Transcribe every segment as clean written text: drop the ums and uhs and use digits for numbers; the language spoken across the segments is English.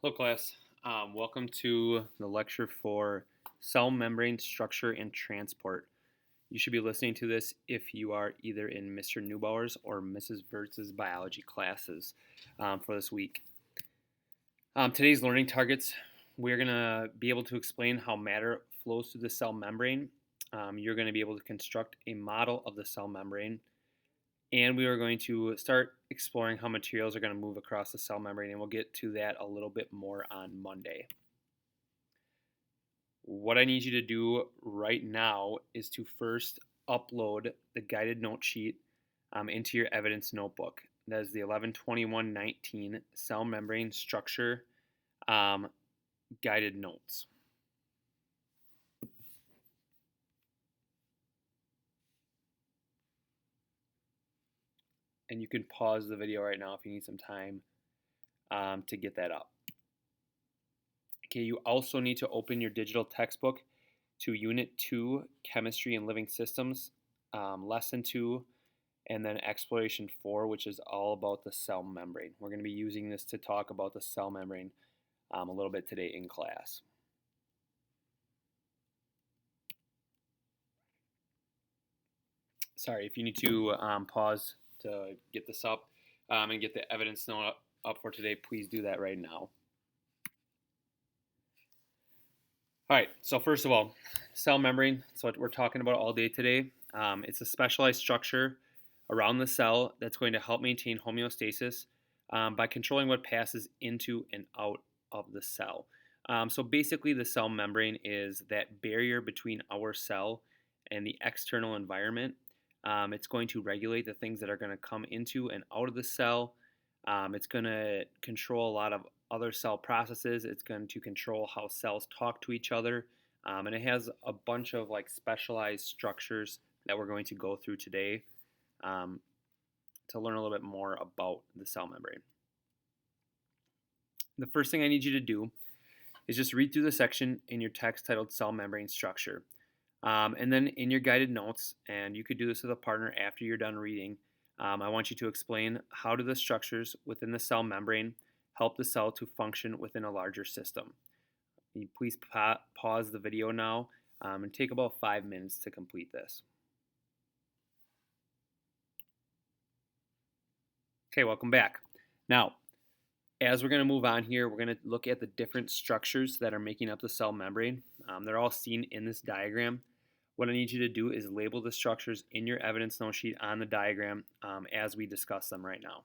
Hello class, welcome to the lecture for cell membrane structure and transport. You should be listening to this if you are either in Mr. Neubauer's or Mrs. Wirtz's biology classes for this week. Today's learning targets, we're going to be able to explain how matter flows through the cell membrane. You're going to be able to construct a model of the cell membrane. And we are going to start exploring how materials are going to move across the cell membrane, and we'll get to that a little bit more on Monday. What I need you to do right now is to first upload the guided note sheet into your evidence notebook. That is the 11/21/19 cell membrane structure guided notes. And you can pause the video right now if you need some time to get that up. Okay, you also need to open your digital textbook to Unit 2, Chemistry and Living Systems, Lesson 2, and then Exploration 4, which is all about the cell membrane. We're going to be using this to talk about the cell membrane a little bit today in class. Sorry, if you need to pause to get this up and get the evidence note up for today, please do that right now. All right, so first of all, cell membrane, that's what we're talking about all day today. It's a specialized structure around the cell that's going to help maintain homeostasis by controlling what passes into and out of the cell. So basically, the cell membrane is that barrier between our cell and the external environment. It's going to regulate the things that are going to come into and out of the cell. It's going to control a lot of other cell processes. It's going to control how cells talk to each other. And it has a bunch of specialized structures that we're going to go through today to learn a little bit more about the cell membrane. The first thing I need you to do is just read through the section in your text titled Cell Membrane Structure. And then in your guided notes, and you could do this with a partner after you're done reading, I want you to explain how do the structures within the cell membrane help the cell to function within a larger system. Please pause the video now and take about 5 minutes to complete this. Okay, welcome back. Now, as we're going to move on here, we're going to look at the different structures that are making up the cell membrane. They're all seen in this diagram. What I need you to do is label the structures in your evidence note sheet on the diagram as we discuss them right now.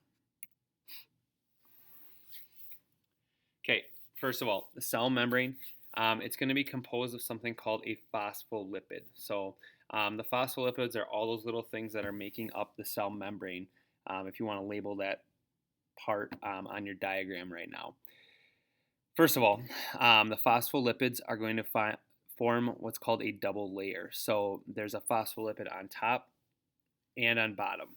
Okay, first of all, the cell membrane, it's going to be composed of something called a phospholipid. So the phospholipids are all those little things that are making up the cell membrane, if you want to label that part on your diagram right now. First of all, the phospholipids are going to form what's called a double layer. So there's a phospholipid on top and on bottom.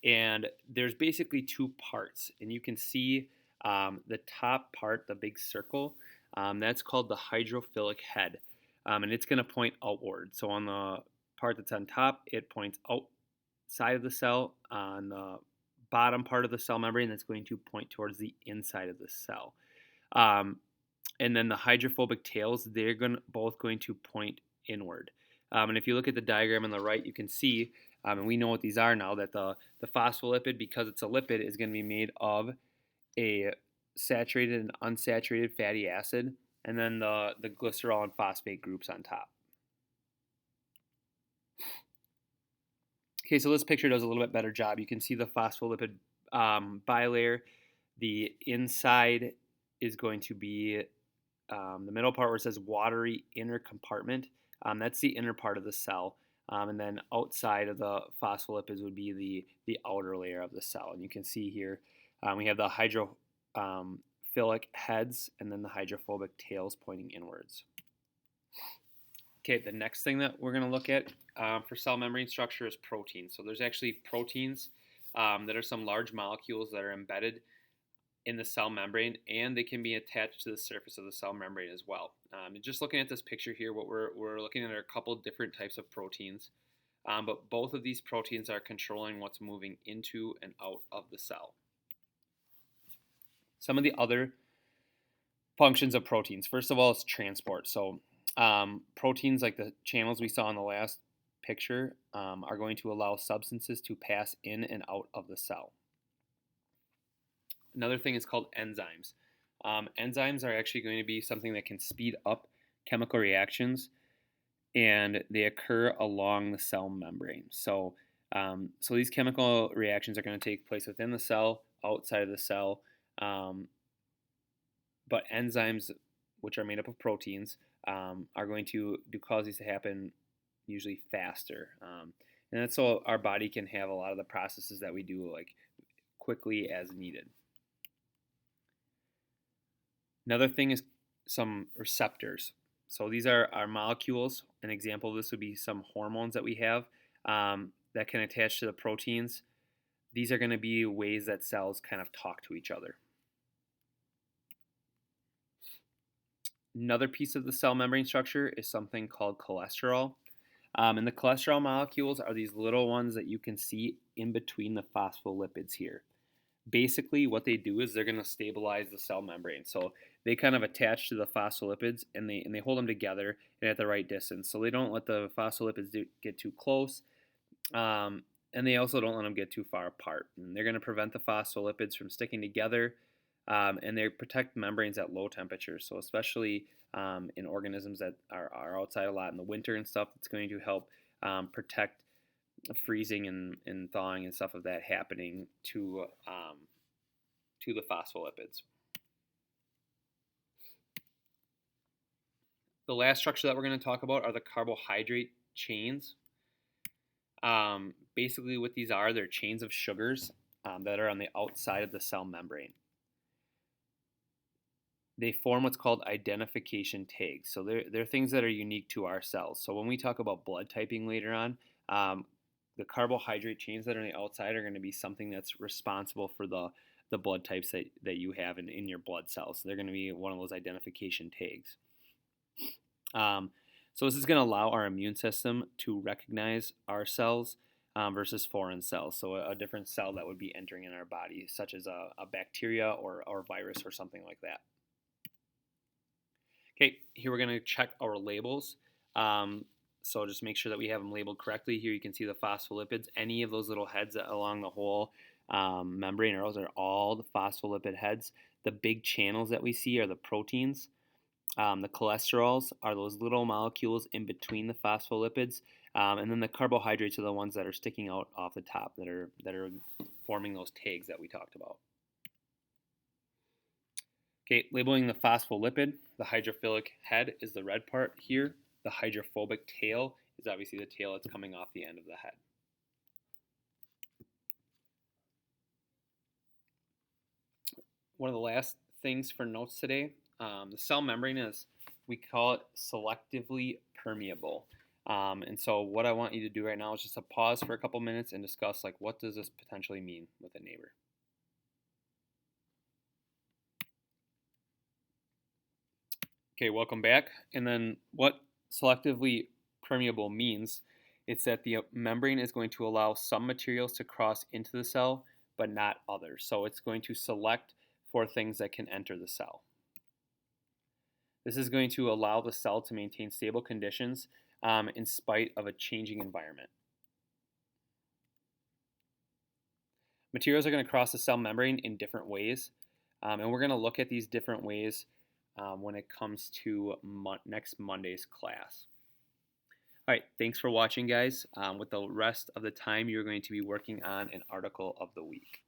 And there's basically two parts. And you can see the top part, the big circle, that's called the hydrophilic head. And it's going to point outward. So on the part that's on top, it points outside of the cell. On the bottom part of the cell membrane, that's going to point towards the inside of the cell. And then the hydrophobic tails, they're both going to point inward. And if you look at the diagram on the right, you can see, and we know what these are now, that the phospholipid, because it's a lipid, is going to be made of a saturated and unsaturated fatty acid, and then the glycerol and phosphate groups on top. Okay, so this picture does a little bit better job. You can see the phospholipid bilayer. The inside is going to be the middle part where it says watery inner compartment. That's the inner part of the cell. And then outside of the phospholipids would be the outer layer of the cell. And you can see here we have the hydrophilic heads and then the hydrophobic tails pointing inwards. Okay, the next thing that we're going to look at for cell membrane structure is proteins. So there's actually proteins that are some large molecules that are embedded in the cell membrane, and they can be attached to the surface of the cell membrane as well. And just looking at this picture here, what we're looking at are a couple different types of proteins, but both of these proteins are controlling what's moving into and out of the cell. Some of the other functions of proteins. First of all, it's transport. So proteins, like the channels we saw in the last picture, are going to allow substances to pass in and out of the cell. Another thing is called enzymes. Enzymes are actually going to be something that can speed up chemical reactions, and they occur along the cell membrane. So these chemical reactions are going to take place within the cell, outside of the cell, but enzymes, which are made up of proteins, are going to cause these to happen usually faster. And that's so our body can have a lot of the processes that we do like quickly as needed. Another thing is some receptors. So these are our molecules. An example of this would be some hormones that we have that can attach to the proteins. These are going to be ways that cells kind of talk to each other. Another piece of the cell membrane structure is something called cholesterol. And the cholesterol molecules are these little ones that you can see in between the phospholipids here. Basically, what they do is they're going to stabilize the cell membrane. So they kind of attach to the phospholipids and they hold them together and at the right distance. So they don't let the phospholipids get too close, and they also don't let them get too far apart. And they're going to prevent the phospholipids from sticking together, and they protect membranes at low temperatures. So especially in organisms that are outside a lot in the winter and stuff, it's going to help protect freezing and thawing and stuff of that happening to the phospholipids. The last structure that we're going to talk about are the carbohydrate chains. Basically, what these are, they're chains of sugars that are on the outside of the cell membrane. They form what's called identification tags. So they're things that are unique to our cells. So when we talk about blood typing later on, the carbohydrate chains that are on the outside are going to be something that's responsible for the blood types that you have in your blood cells. So they're going to be one of those identification tags. So this is going to allow our immune system to recognize our cells versus foreign cells. So a different cell that would be entering in our body, such as a bacteria or virus or something like that. Okay, here we're going to check our labels. So just make sure that we have them labeled correctly. Here you can see the phospholipids. Any of those little heads along the whole membrane, those are all the phospholipid heads. The big channels that we see are the proteins. The cholesterols are those little molecules in between the phospholipids. And then the carbohydrates are the ones that are sticking out off the top that are forming those tags that we talked about. Okay, labeling the phospholipid, the hydrophilic head is the red part here. The hydrophobic tail is obviously the tail that's coming off the end of the head. One of the last things for notes today, the cell membrane is, we call it selectively permeable. And so what I want you to do right now is just to pause for a couple minutes and discuss, like, what does this potentially mean with a neighbor? Okay, welcome back. And then what selectively permeable means, it's that the membrane is going to allow some materials to cross into the cell, but not others. So it's going to select for things that can enter the cell. This is going to allow the cell to maintain stable conditions in spite of a changing environment. Materials are going to cross the cell membrane in different ways, and we're going to look at these different ways when it comes to next Monday's class. All right, thanks for watching, guys. With the rest of the time, you're going to be working on an article of the week.